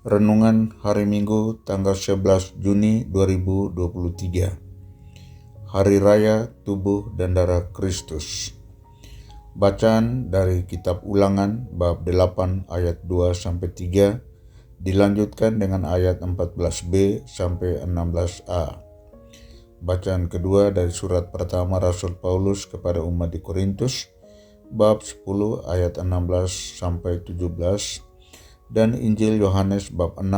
Renungan hari Minggu tanggal 11 Juni 2023. Hari Raya Tubuh dan Darah Kristus. Bacaan dari Kitab Ulangan bab 8 ayat 2-3 dilanjutkan dengan ayat 14b sampai 16a. Bacaan kedua dari surat pertama Rasul Paulus kepada umat di Korintus bab 10 ayat 16 sampai 17 dan Injil Yohanes bab 6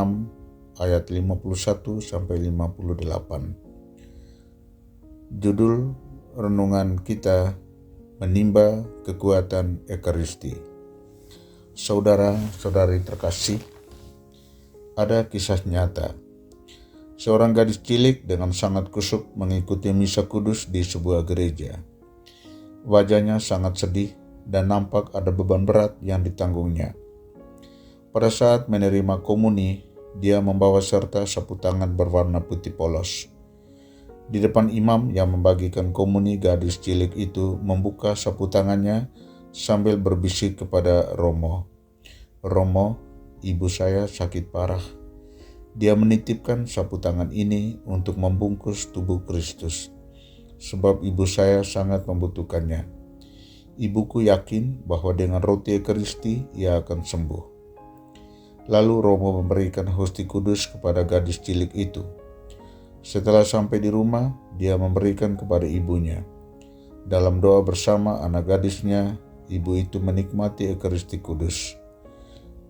ayat 51 sampai 58. Judul renungan kita menimba kekuatan Ekaristi. Saudara-saudari terkasih, ada kisah nyata. Seorang gadis cilik dengan sangat kusuk mengikuti misa kudus di sebuah gereja. Wajahnya sangat sedih dan nampak ada beban berat yang ditanggungnya. Pada saat menerima komuni, dia membawa serta sapu tangan berwarna putih polos. Di depan imam yang membagikan komuni, gadis cilik itu membuka sapu tangannya sambil berbisik kepada Romo, "Romo, ibu saya sakit parah. Dia menitipkan sapu tangan ini untuk membungkus tubuh Kristus, sebab ibu saya sangat membutuhkannya. Ibuku yakin bahwa dengan roti Ekaristi ia akan sembuh." Lalu Romo memberikan hosti kudus kepada gadis cilik itu. Setelah sampai di rumah, dia memberikan kepada ibunya. Dalam doa bersama anak gadisnya, ibu itu menikmati Ekaristi kudus.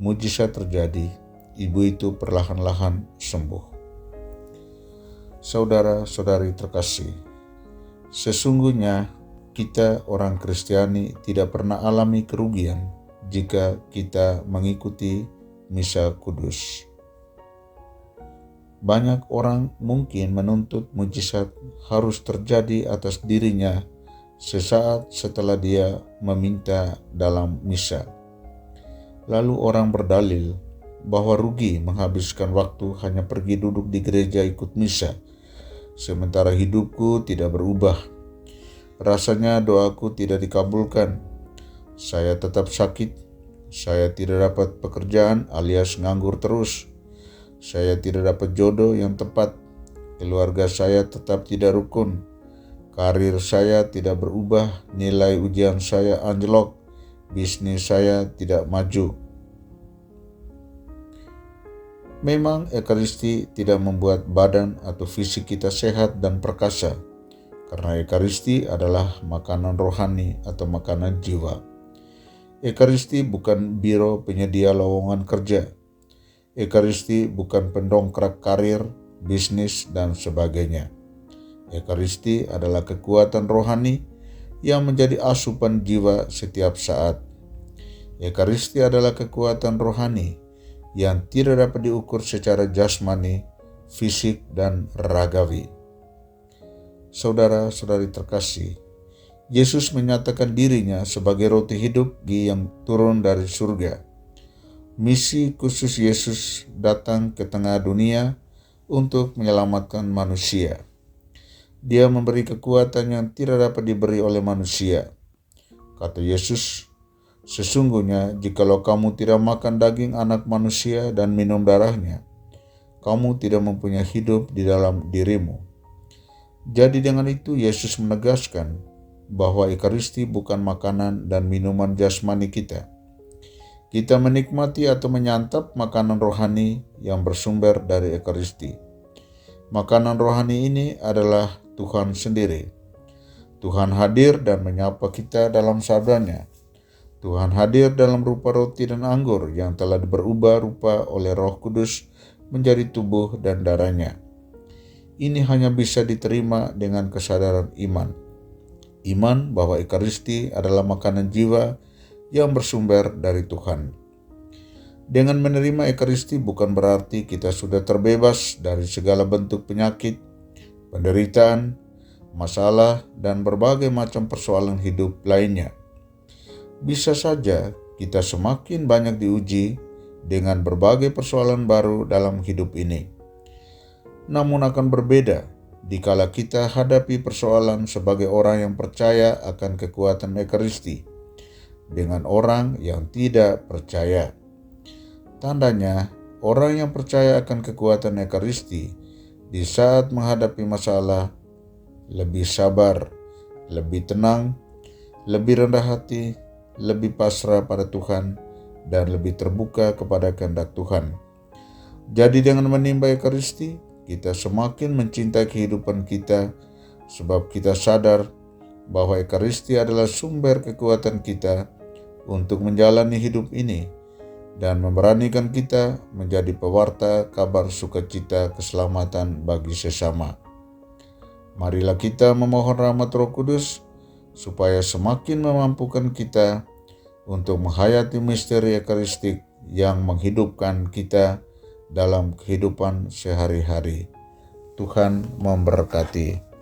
Mujizat terjadi. Ibu itu perlahan-lahan sembuh. Saudara-saudari terkasih, sesungguhnya kita orang Kristiani tidak pernah alami kerugian jika kita mengikuti misa kudus. Banyak orang mungkin menuntut mujizat harus terjadi atas dirinya sesaat setelah dia meminta dalam misa. Lalu orang berdalil bahwa rugi menghabiskan waktu hanya pergi duduk di gereja ikut misa, sementara hidupku tidak berubah. Rasanya doaku tidak dikabulkan. Saya tetap sakit. Saya tidak dapat pekerjaan alias nganggur terus. Saya tidak dapat jodoh yang tepat. Keluarga saya tetap tidak rukun. Karir saya tidak berubah. Nilai ujian saya anjlok. Bisnis saya tidak maju. Memang Ekaristi tidak membuat badan atau fisik kita sehat dan perkasa, karena Ekaristi adalah makanan rohani atau makanan jiwa. Ekaristi bukan biro penyedia lowongan kerja. Ekaristi bukan pendongkrak karir, bisnis, dan sebagainya. Ekaristi adalah kekuatan rohani yang menjadi asupan jiwa setiap saat. Ekaristi adalah kekuatan rohani yang tidak dapat diukur secara jasmani, fisik, dan ragawi. Saudara-saudari terkasih, Yesus menyatakan dirinya sebagai roti hidup yang turun dari surga. Misi khusus Yesus datang ke tengah dunia untuk menyelamatkan manusia. Dia memberi kekuatan yang tidak dapat diberi oleh manusia. Kata Yesus, "Sesungguhnya jikalau kamu tidak makan daging anak manusia dan minum darahnya, kamu tidak mempunyai hidup di dalam dirimu." Jadi dengan itu Yesus menegaskan bahwa Ekaristi bukan makanan dan minuman jasmani kita. Kita menikmati atau menyantap makanan rohani yang bersumber dari Ekaristi. Makanan rohani ini adalah Tuhan sendiri. Tuhan hadir dan menyapa kita dalam sabdanya. Tuhan hadir dalam rupa roti dan anggur yang telah berubah rupa oleh Roh Kudus menjadi tubuh dan darahnya. Ini hanya bisa diterima dengan kesadaran iman. Iman bahwa Ekaristi adalah makanan jiwa yang bersumber dari Tuhan. Dengan menerima Ekaristi bukan berarti kita sudah terbebas dari segala bentuk penyakit, penderitaan, masalah, dan berbagai macam persoalan hidup lainnya. Bisa saja kita semakin banyak diuji dengan berbagai persoalan baru dalam hidup ini. Namun akan berbeda dikala kita hadapi persoalan sebagai orang yang percaya akan kekuatan Ekaristi dengan orang yang tidak percaya. Tandanya orang yang percaya akan kekuatan Ekaristi di saat menghadapi masalah lebih sabar, lebih tenang, lebih rendah hati, lebih pasrah pada Tuhan, dan lebih terbuka kepada kehendak Tuhan. Jadi dengan menimba Ekaristi, kita semakin mencintai kehidupan kita, sebab kita sadar bahwa Ekaristi adalah sumber kekuatan kita untuk menjalani hidup ini dan memberanikan kita menjadi pewarta kabar sukacita keselamatan bagi sesama. Marilah kita memohon rahmat Roh Kudus supaya semakin memampukan kita untuk menghayati misteri Ekaristik yang menghidupkan kita dalam kehidupan sehari-hari. Tuhan memberkati.